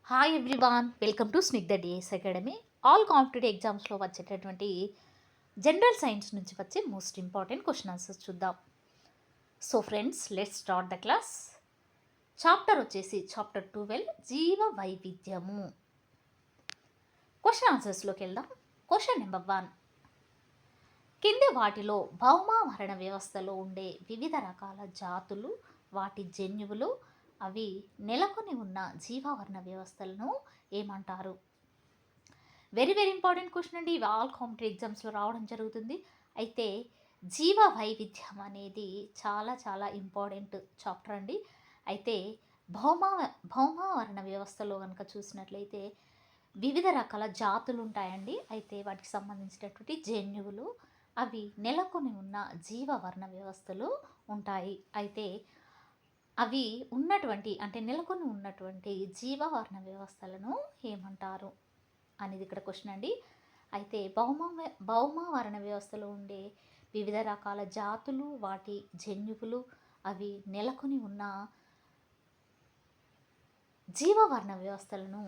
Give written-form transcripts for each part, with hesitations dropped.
Hi everyone, welcome to Snigdha DS Academy. All competitive ఎగ్జామ్స్లో వచ్చేటటువంటి general science నుంచి వచ్చే మోస్ట్ ఇంపార్టెంట్ క్వశ్చన్ ఆన్సర్స్ చూద్దాం. So friends, let's start the class. Chapter వచ్చేసి chapter 12 జీవ వైవిధ్యము. Question ఆన్సర్స్లోకి వెళ్దాం. క్వశ్చన్ నెంబర్ 1, కింది వాటిలో భౌమావరణ వ్యవస్థలో ఉండే వివిధ రకాల జాతులు, వాటి జన్యువులు, అవి నెలకొని ఉన్న జీవావరణ వ్యవస్థలను ఏమంటారు? వెరీ వెరీ ఇంపార్టెంట్ క్వశ్చన్ అండి. ఇవి ఆల్ కాంపిటేటివ్ ఎగ్జామ్స్లో రావడం జరుగుతుంది. అయితే జీవ వైవిధ్యం అనేది చాలా చాలా ఇంపార్టెంట్ చాప్టర్ అండి. అయితే భౌమావరణ వ్యవస్థలో కనుక చూసినట్లయితే వివిధ రకాల జాతులు ఉంటాయండి. అయితే వాటికి సంబంధించినటువంటి జన్యువులు, అవి నెలకొని ఉన్న జీవవర్ణ వ్యవస్థలు ఉంటాయి. అయితే అవి ఉన్నటువంటి అంటే నెలకొని ఉన్నటువంటి జీవవర్ణ వ్యవస్థలను ఏమంటారు అనేది ఇక్కడ క్వశ్చన్ అండి. అయితే భౌమావరణ వ్యవస్థలో ఉండే వివిధ రకాల జాతులు, వాటి జన్యువులు, అవి నెలకొని ఉన్న జీవవర్ణ వ్యవస్థలను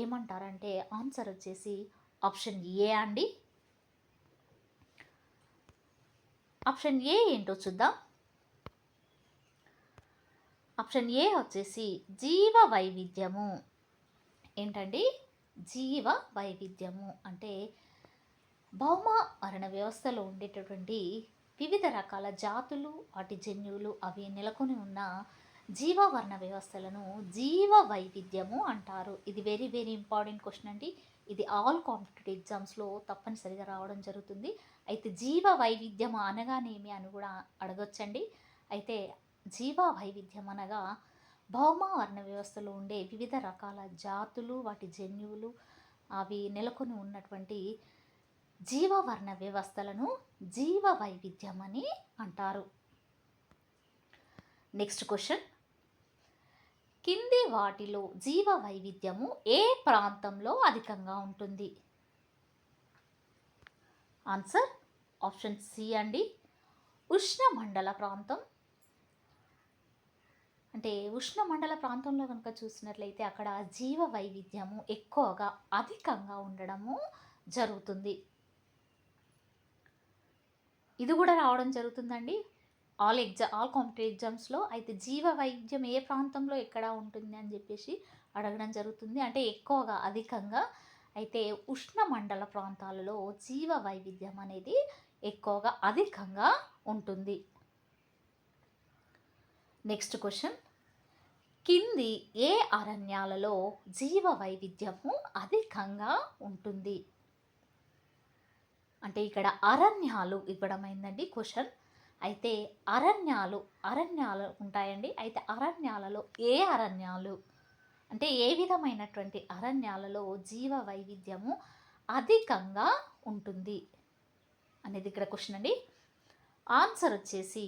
ఏమంటారంటే ఆన్సర్ వచ్చేసి ఆప్షన్ ఏ అండి. ఆప్షన్ ఏ ఏంటో చూద్దాం. ఆప్షన్ ఏ వచ్చేసి జీవ వైవిధ్యము. ఏంటండి? జీవ వైవిధ్యము అంటే భౌమావరణ వ్యవస్థలో ఉండేటటువంటి వివిధ రకాల జాతులు, వాటి జన్యువులు, అవి నెలకొని ఉన్న జీవవర్ణ వ్యవస్థలను జీవ వైవిధ్యము అంటారు. ఇది వెరీ వెరీ ఇంపార్టెంట్ క్వశ్చన్ అండి. ఇది ఆల్ కాంపిటేటివ్ ఎగ్జామ్స్లో తప్పనిసరిగా రావడం జరుగుతుంది. అయితే జీవ వైవిధ్యం అనగానేమి అని కూడా అడగొచ్చండి. అయితే జీవ వైవిధ్యం అనగా భౌమావరణ వ్యవస్థలో ఉండే వివిధ రకాల జాతులు, వాటి జన్యువులు, అవి నెలకొని ఉన్నటువంటి జీవవర్ణ వ్యవస్థలను జీవ వైవిధ్యం అని అంటారు. నెక్స్ట్ క్వశ్చన్, కింది వాటిలో జీవ వైవిధ్యము ఏ ప్రాంతంలో అధికంగా ఉంటుంది? ఆన్సర్ ఆప్షన్ సి అండి, ఉష్ణమండల ప్రాంతం. అంటే ఉష్ణమండల ప్రాంతంలో కనుక చూసినట్లయితే అక్కడ జీవ వైవిధ్యము ఎక్కువగా అధికంగా ఉండడము జరుగుతుంది. ఇది కూడా రావడం జరుగుతుందండి ఆల్ కాంపిటేటివ్ ఎగ్జామ్స్లో. అయితే జీవ వైవిధ్యం ఏ ప్రాంతంలో ఎక్కడ ఉంటుంది అని చెప్పేసి అడగడం జరుగుతుంది. అంటే ఎక్కువగా అధికంగా. అయితే ఉష్ణమండల ప్రాంతాలలో జీవ వైవిధ్యం అనేది ఎక్కువగా అధికంగా ఉంటుంది. నెక్స్ట్ క్వశ్చన్, కింది ఏ అరణ్యాలలో జీవ వైవిధ్యము అధికంగా ఉంటుంది? అంటే ఇక్కడ అరణ్యాలు ఇవ్వడమైందండి క్వశ్చన్. అయితే అరణ్యాలు ఉంటాయండి. అయితే అరణ్యాలలో ఏ అరణ్యాలు అంటే ఏ విధమైనటువంటి అరణ్యాలలో జీవ వైవిధ్యము అధికంగా ఉంటుంది అనేది ఇక్కడ క్వశ్చన్ అండి. ఆన్సర్ వచ్చేసి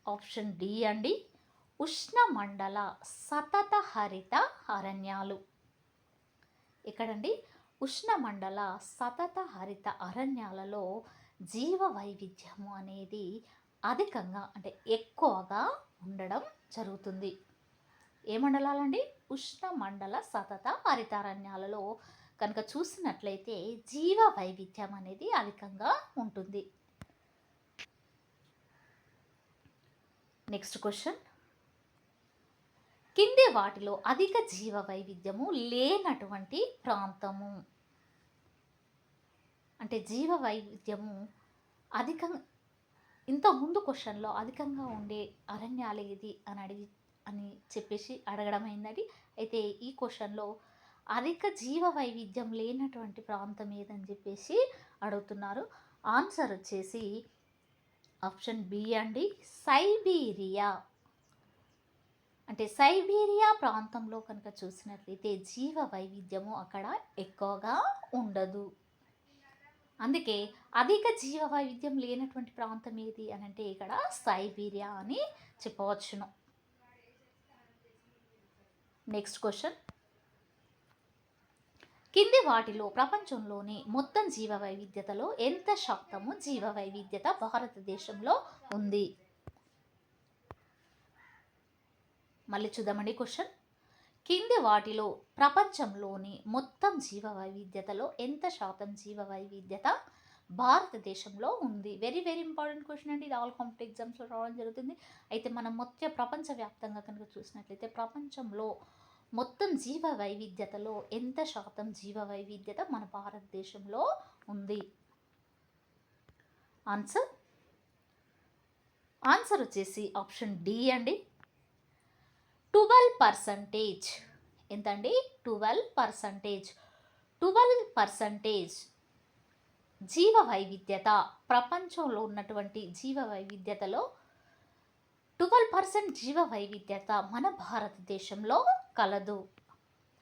ఆప్షన్ డి అండి, ఉష్ణమండల సతత హరిత అరణ్యాలు. ఎక్కడండి? ఉష్ణమండల సతత హరిత అరణ్యాలలో జీవ వైవిధ్యము అనేది అధికంగా అంటే ఎక్కువగా ఉండడం జరుగుతుంది. ఏ మండలాలండి? ఉష్ణమండల సతత హరిత అరణ్యాలలో కనుక చూసినట్లయితే జీవ వైవిధ్యం అనేది అధికంగా ఉంటుంది. నెక్స్ట్ క్వశ్చన్, కింది వాటిలో అధిక జీవ వైవిధ్యము లేనటువంటి ప్రాంతము. అంటే జీవ వైవిధ్యము అధికంగా ఇంతకుముందు క్వశ్చన్లో అధికంగా ఉండే అరణ్యాలు ఏది అని చెప్పేసి అడగడం అయిందండి. అయితే ఈ క్వశ్చన్లో అధిక జీవ వైవిధ్యం లేనటువంటి ప్రాంతం ఏదని చెప్పేసి అడుగుతున్నారు. ఆన్సర్ వచ్చేసి ఆప్షన్ బి అండి, సైబీరియా. అంటే సైబీరియా ప్రాంతంలో కనుక చూసినట్లయితే జీవ వైవిధ్యము అక్కడ ఎక్కువగా ఉండదు. అందుకే అధిక జీవ వైవిధ్యం లేనటువంటి ప్రాంతం ఏది అని అంటే ఇక్కడ సైబీరియా అని చెప్పవచ్చును. నెక్స్ట్ క్వశ్చన్, కింది వాటిలో ప్రపంచంలోని మొత్తం జీవ వైవిధ్యతలో ఎంత శాతము జీవ వైవిధ్యత భారతదేశంలో ఉంది? మళ్ళీ చూద్దామండి క్వశ్చన్, కింది వాటిలో ప్రపంచంలోని మొత్తం జీవ వైవిధ్యతలో ఎంత శాతం జీవ వైవిధ్యత భారతదేశంలో ఉంది? వెరీ వెరీ ఇంపార్టెంట్ క్వశ్చన్ అండి. ఇది ఆల్ కాంపిటేటివ్ ఎగ్జామ్స్లో రావడం జరుగుతుంది. అయితే మనం మొత్తం ప్రపంచవ్యాప్తంగా కనుక చూసినట్లయితే ప్రపంచంలో మొత్తం జీవ వైవిధ్యతలో ఎంత శాతం జీవ వైవిధ్యత మన భారతదేశంలో ఉంది? ఆన్సర్ ఆన్సర్ వచ్చేసి ఆప్షన్ డి అండి. 12%. ఎంతండి? 12%. 12% జీవ వైవిధ్యత, ప్రపంచంలో ఉన్నటువంటి జీవ వైవిధ్యతలో 12% జీవ వైవిధ్యత మన భారతదేశంలో కలదు.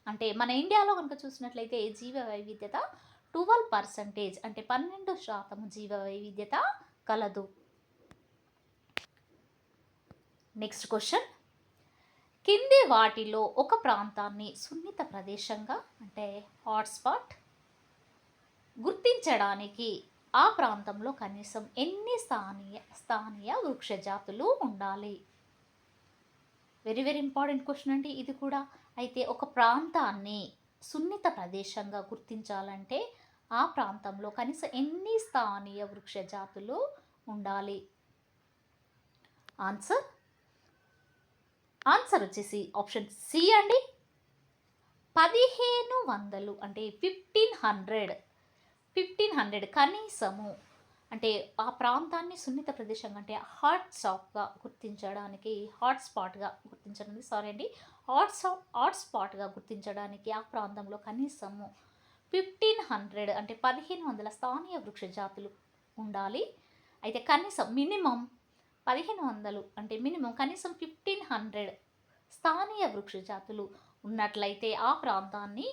అంటే మన ఇండియాలో కనుక చూసినట్లయితే జీవ వైవిధ్యత 12%, అంటే 12% జీవ వైవిధ్యత కలదు. Next question. కింది వాటిలో ఒక ప్రాంతాన్ని సున్నిత ప్రదేశంగా అంటే హాట్స్పాట్ గుర్తించడానికి ఆ ప్రాంతంలో కనీసం ఎన్ని స్థానియ వృక్ష జాతులు ఉండాలి? వెరీ వెరీ ఇంపార్టెంట్ క్వశ్చన్ అండి ఇది కూడా. అయితే ఒక ప్రాంతాన్ని సున్నిత ప్రదేశంగా గుర్తించాలంటే ఆ ప్రాంతంలో కనీసం ఎన్ని స్థానియ వృక్ష జాతులు ఉండాలి? ఆన్సర్ వచ్చేసి ఆప్షన్ సి అండి. 1500, అంటే 1500 కనీసము. అంటే ఆ ప్రాంతాన్ని సున్నిత ప్రదేశంగా అంటే హాట్స్పాట్గా గుర్తించడానికి ఆ ప్రాంతంలో కనీసము 1500, అంటే 1500 స్థానియ వృక్ష జాతులు ఉండాలి. అయితే కనీసం మినిమం 1500, అంటే మినిమం కనీసం 1500 స్థానియ వృక్ష జాతులు ఉన్నట్లయితే ఆ ప్రాంతాన్ని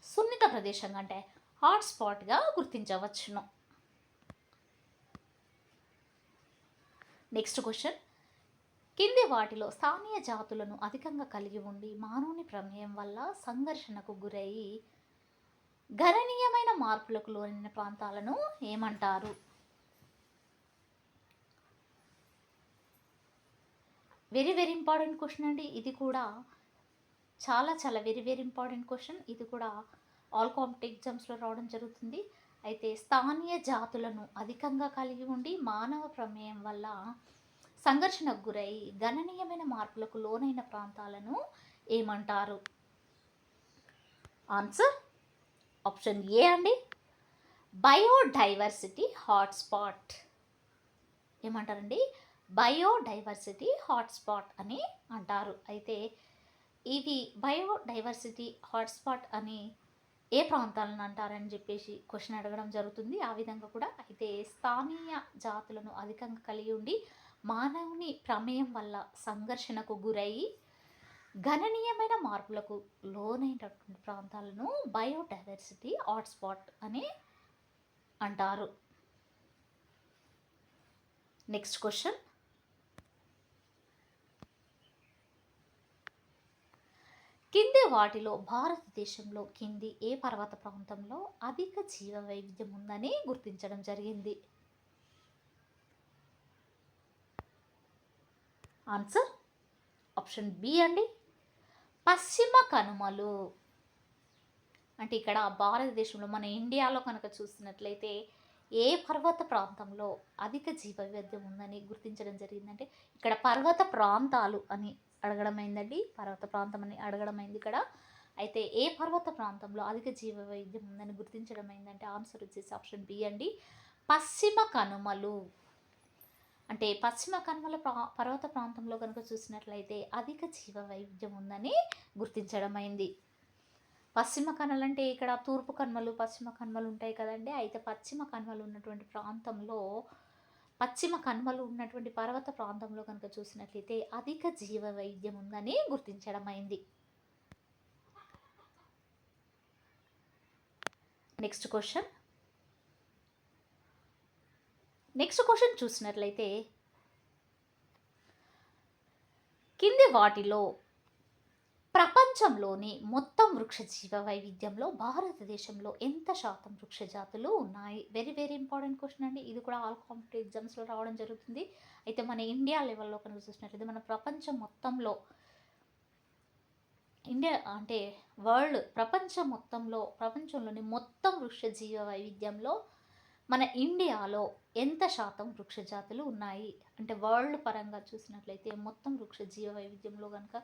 సున్నిత ప్రదేశంగా అంటే హాట్స్పాట్గా గుర్తించవచ్చును. Next question. కింది వాటిలో స్థానియ జాతులను అధికంగా కలిగి ఉండి మానవుని ప్రమేయం వల్ల సంఘర్షణకు గురయ్యి గణనీయమైన మార్పులకు లోనైన ప్రాంతాలను ఏమంటారు? వెరీ వెరీ ఇంపార్టెంట్ క్వశ్చన్ అండి ఇది కూడా. చాలా వెరీ వెరీ ఇంపార్టెంట్ క్వశ్చన్. ఇది కూడా ఆల్ కాంపిటేటివ్ ఎగ్జామ్స్లో రావడం జరుగుతుంది. అయితే స్థానియ జాతులను అధికంగా కలిగి ఉండి మానవ ప్రమేయం వల్ల సంఘర్షణకు గురై గణనీయమైన మార్పులకు లోనైన ప్రాంతాలను ఏమంటారు? ఆన్సర్ ఆప్షన్ ఏ అండి. Biodiversity hotspot. ఏమంటారండి? బయోడైవర్సిటీ హాట్స్పాట్ అని అంటారు. అయితే ఇది బయోడైవర్సిటీ హాట్స్పాట్ అని ఏ ప్రాంతాలను అంటారని చెప్పేసి క్వశ్చన్ అడగడం జరుగుతుంది. ఆ విధంగా కూడా అయితే స్థానియ జాతులను అధికంగా కలిగి ఉండి మానవుని ప్రమేయం వల్ల సంఘర్షణకు గురయ్యి గణనీయమైన మార్పులకు లోనైనటువంటి ప్రాంతాలను బయోడైవర్సిటీ హాట్స్పాట్ అని అంటారు. Next question. కింది వాటిలో భారతదేశంలో కింది ఏ పర్వత ప్రాంతంలో అధిక జీవ వైవిధ్యం ఉందని గుర్తించడం జరిగింది? ఆన్సర్ ఆప్షన్ బి అండి. పశ్చిమ కనుమలు. అంటే ఇక్కడ భారతదేశంలో మన ఇండియాలో కనుక చూసినట్లయితే ఏ పర్వత ప్రాంతంలో అధిక జీవ వైవిధ్యం ఉందని గుర్తించడం జరిగిందంటే ఇక్కడ పర్వత ప్రాంతాలు అని అడగడమైందండి. పర్వత ప్రాంతం అని అడగడమైంది ఇక్కడ. అయితే ఏ పర్వత ప్రాంతంలో అధిక జీవ వైవిధ్యం ఉందని గుర్తించడం అయిందంటే ఆన్సర్ వచ్చేసి ఆప్షన్ బి అండి. పశ్చిమ కనుమలు. అంటే పశ్చిమ కనుమల పర్వత ప్రాంతంలో కనుక చూసినట్లయితే అధిక జీవ వైవిధ్యం ఉందని గుర్తించడం అయింది. పశ్చిమ కనుమలు అంటే ఇక్కడ తూర్పు కనుమలు పశ్చిమ కనుమలు ఉంటాయి కదండి. అయితే పశ్చిమ కనుమలు ఉన్నటువంటి ప్రాంతంలో పశ్చిమ కనుమలు ఉన్నటువంటి పర్వత ప్రాంతంలో కనుక చూసినట్లయితే అధిక జీవ వైవిధ్యం ఉందని గుర్తించడం అయింది. నెక్స్ట్ క్వశ్చన్ చూసినట్లయితే కింది వాటిలో ప్రపంచంలోని మొత్తం వృక్ష జీవ వైవిధ్యంలో భారతదేశంలో ఎంత శాతం వృక్ష జాతులు ఉన్నాయి? వెరీ వెరీ ఇంపార్టెంట్ క్వశ్చన్ అండి. ఇది కూడా ఆల్ కాంపిటేటివ్ ఎగ్జామ్స్లో రావడం జరుగుతుంది. అయితే మన ఇండియా లెవెల్లో కనుక చూసినట్లయితే మన ప్రపంచం మొత్తంలో ఇండియా అంటే ప్రపంచంలోని మొత్తం వృక్ష జీవ వైవిధ్యంలో మన ఇండియాలో ఎంత శాతం వృక్ష జాతులు ఉన్నాయి అంటే వరల్డ్ పరంగా చూసినట్లయితే మొత్తం వృక్ష జీవ వైవిధ్యంలో కనుక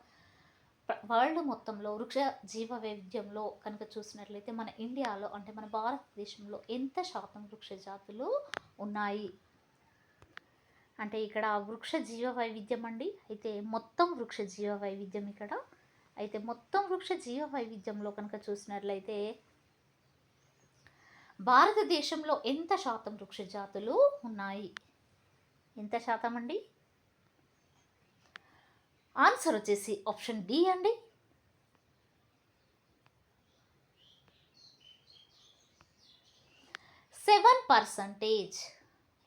వరల్డ్ మొత్తంలో వృక్ష జీవ వైవిధ్యంలో కనుక చూసినట్లయితే మన ఇండియాలో అంటే మన భారతదేశంలో ఎంత శాతం వృక్ష జాతులు ఉన్నాయి అంటే ఇక్కడ వృక్ష జీవ వైవిధ్యం అండి. అయితే మొత్తం వృక్ష జీవ వైవిధ్యం ఇక్కడ అయితే మొత్తం వృక్ష జీవ వైవిధ్యంలో కనుక చూసినట్లయితే భారతదేశంలో ఎంత శాతం వృక్ష జాతులు ఉన్నాయి? ఎంత శాతం అండి? ఆన్సర్ వచ్చేసి ఆప్షన్ డి అండి. 7%.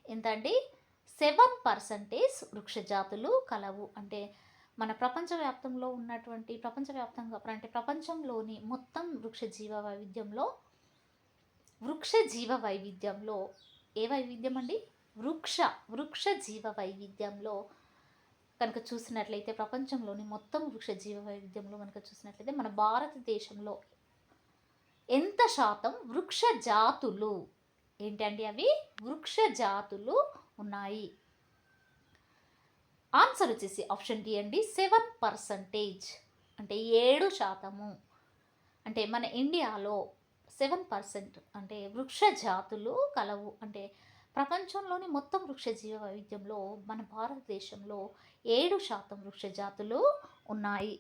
ఎంత అండి? 7% వృక్ష జాతులు కలవు. అంటే మన ప్రపంచవ్యాప్తంలో ఉన్నటువంటి ప్రపంచంలోని మొత్తం వృక్ష జీవ వైవిధ్యంలో ఏ వైవిధ్యం అండి? వృక్ష జీవ వైవిధ్యంలో కనుక చూసినట్లయితే ప్రపంచంలోని మొత్తం వృక్ష జీవ వైవిధ్యంలో కనుక చూసినట్లయితే మన భారతదేశంలో ఎంత శాతం వృక్ష జాతులు ఏంటండి? అవి వృక్ష జాతులు ఉన్నాయి. ఆన్సర్ వచ్చేసి ఆప్షన్ డి అండి. 7%. అంటే 7%. అంటే మన ఇండియాలో 7% అంటే వృక్ష జాతులు కలవు. అంటే ప్రపంచంలోని మొత్తం వృక్ష జీవ వైవిధ్యంలో మన భారతదేశంలో 7% వృక్ష జాతులు ఉన్నాయి.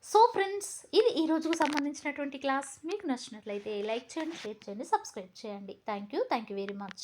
సో ఫ్రెండ్స్, ఇది ఈ రోజుకు సంబంధించినటువంటి క్లాస్. మీకు నచ్చినట్లయితే లైక్ చేయండి, షేర్ చేయండి, సబ్స్క్రైబ్ చేయండి. Thank you very much.